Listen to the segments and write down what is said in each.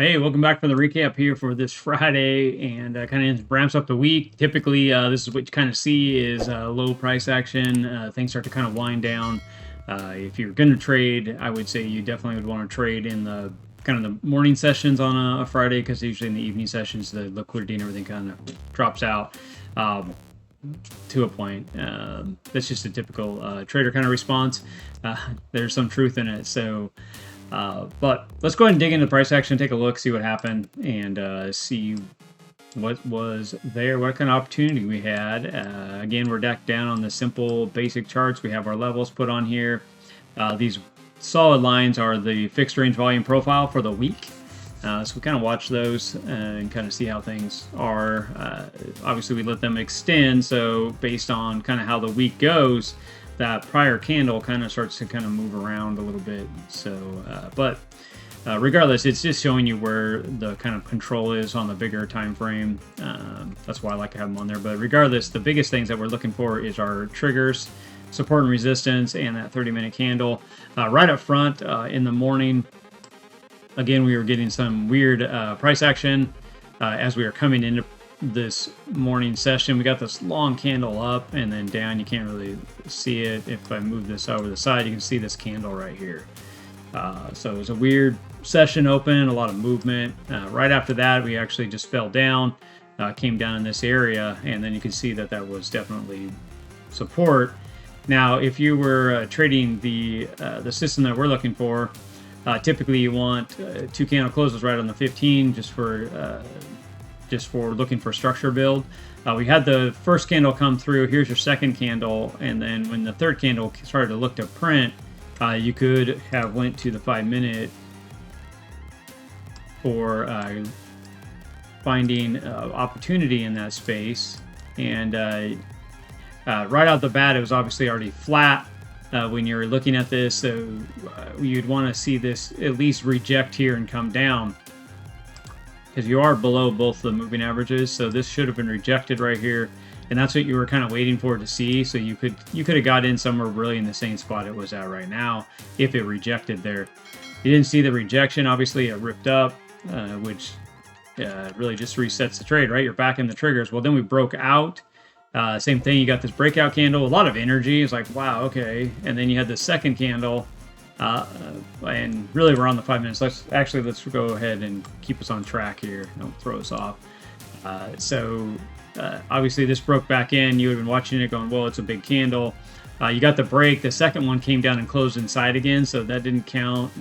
Hey, welcome back for the recap here for this Friday, and kind of ramps up the week. Typically, this is what you kind of see is low price action. Things start to kind of wind down. If you're going to trade, I would say you definitely would want to trade in the kind of the morning sessions on a Friday, because usually in the evening sessions the liquidity and everything kind of drops out to a point. That's just a typical trader kind of response. There's some truth in it, so. But let's go ahead and dig into price action, take a look, see what happened, and see what was there, what kind of opportunity we had. Again, we're decked down on the simple basic charts. We have our levels put on here. These solid lines are the fixed range volume profile for the week. So we kind of watch those and kind of see how things are. Obviously, we let them extend, so based on kind of how the week goes, that prior candle kind of starts to kind of move around a little bit. So, but regardless, it's just showing you where the kind of control is on the bigger time frame. That's why I like to have them on there. But regardless, the biggest things that we're looking for is our triggers, support and resistance, and that 30-minute candle. Right up front in the morning, again, we were getting some weird price action as we were coming into this morning session. We got this long candle up and then down. You can't really see it. If I move this over the side, you can see this candle right here. So it was a weird session open, a lot of movement. Right after that, we actually just fell down, came down in this area, and then you can see that that was definitely support. Now, if you were trading the system that we're looking for, typically you want two candle closes right on the 15 just for looking for structure build. We had the first candle come through. Here's your second candle, and then when the third candle started to look to print, you could have went to the 5-minute for finding opportunity in that space. And right out the bat, it was obviously already flat when you're looking at this, so you'd want to see this at least reject here and come down, because you are below both the moving averages. So this should have been rejected right here, and that's what you were kind of waiting for to see. So you could have got in somewhere really in the same spot it was at right now if it rejected there. You didn't see the rejection. Obviously it ripped up, which really just resets the trade, right? You're back in the triggers. Well, then we broke out. Same thing, you got this breakout candle, a lot of energy. It's like, wow, okay. And then you had the second candle, and really we're on the 5 minutes. Let's go ahead and keep us on track here. Don't throw us off. Obviously this broke back in. You would have been watching it going, well, it's a big candle. You got the break. The second one came down and closed inside again, so that didn't count.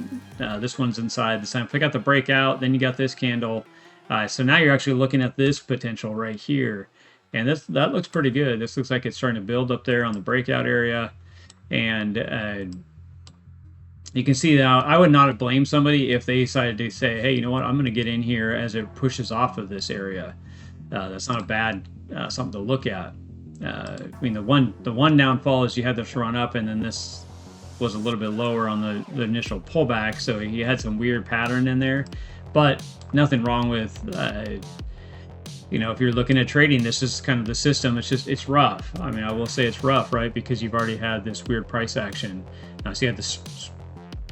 This one's inside this time. If I got the breakout, then you got this candle. So now you're actually looking at this potential right here. And that looks pretty good. This looks like it's starting to build up there on the breakout area. And you can see that I would not have blamed somebody if they decided to say, hey, you know what, I'm going to get in here as it pushes off of this area. That's not a bad something to look at. I mean, the one downfall is you had this run up, and then this was a little bit lower on the initial pullback, so you had some weird pattern in there. But nothing wrong with, if you're looking at trading, this is kind of the system. It's rough. I mean, I will say it's rough, right? Because you've already had this weird price action. So you had this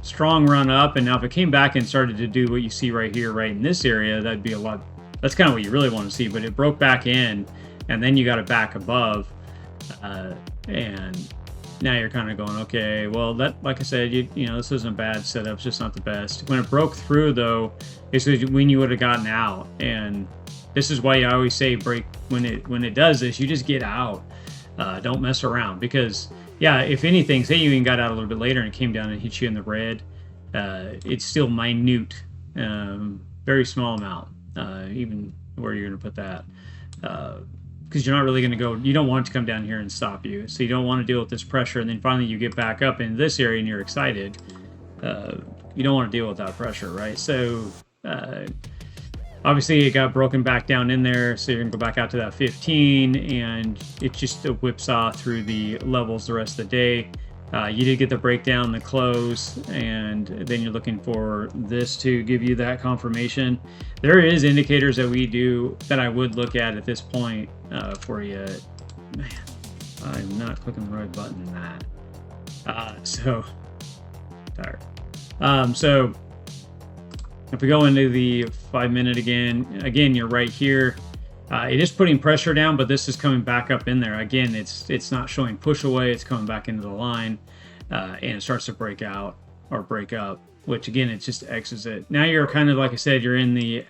strong run up, and now if it came back and started to do what you see right here, right in this area, that'd be a lot. That's kind of what you really want to see. But it broke back in, and then you got it back above, and now you're kind of going, okay, well, that, like I said, this isn't a bad setup. It's just not the best. When it broke through, though, is when you would have gotten out. And this is why I always say break when it does this, you just get out. Don't mess around, because yeah, if anything, say you even got out a little bit later and it came down and hit you in the red, it's still minute, very small amount, even where you're going to put that, because you're not really going to go. You don't want it to come down here and stop you, so you don't want to deal with this pressure. And then finally you get back up in this area and you're excited. You don't want to deal with that pressure, right? So obviously it got broken back down in there, so you're gonna go back out to that 15, and it just whipsaw through the levels the rest of the day. You did get the breakdown, the close, and then you're looking for this to give you that confirmation. There is indicators that I would look at this point for you. Man, I'm not clicking the right button in that. So tired. So If we go into the 5-minute again, you're right here. It is putting pressure down, but this is coming back up in there. Again, it's not showing push away. It's coming back into the line, and it starts to break out or break up, which again, it just exits it. Now you're kind of, like I said, you're in the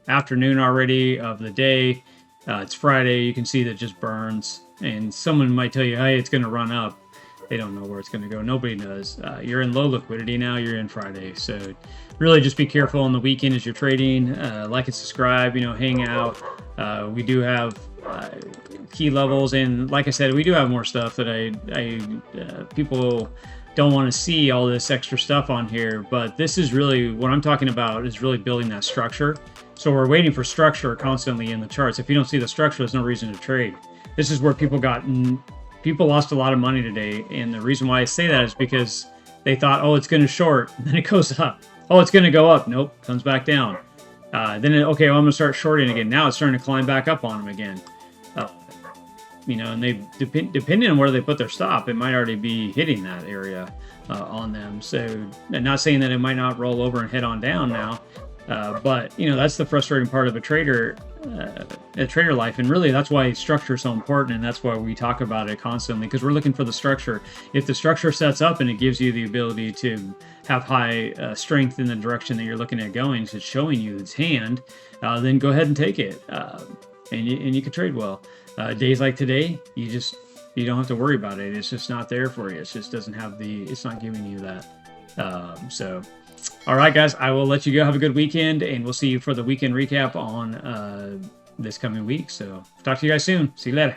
afternoon already of the day. It's Friday. You can see that just burns, and someone might tell you, hey, it's going to run up. They don't know where it's going to go. Nobody knows. You're in low liquidity now. You're in Friday. So really just be careful on the weekend as you're trading. Like and subscribe, hang out. We do have key levels. And like I said, we do have more stuff that people don't want to see all this extra stuff on here. But this is really what I'm talking about, is really building that structure. So we're waiting for structure constantly in the charts. If you don't see the structure, there's no reason to trade. This is where people lost a lot of money today, and the reason why I say that is because they thought, oh, it's going to short, and then it goes up. Oh, it's going to go up. Nope, comes back down. Okay, well, I'm going to start shorting again. Now it's starting to climb back up on them again. And they depending on where they put their stop, it might already be hitting that area on them. So, I'm not saying that it might not roll over and head on down now, but that's the frustrating part of a trader life, and really that's why structure is so important, and that's why we talk about it constantly, because we're looking for the structure. If the structure sets up and it gives you the ability to have high strength in the direction that you're looking at going, so it's showing you its hand, then go ahead and take it, and you can trade well. Days like today, you don't have to worry about it. It's just not there for you. It just doesn't have it's not giving you that. So all right, guys, I will let you go. Have a good weekend, and we'll see you for the weekend recap on this coming week. So talk to you guys soon. See you later.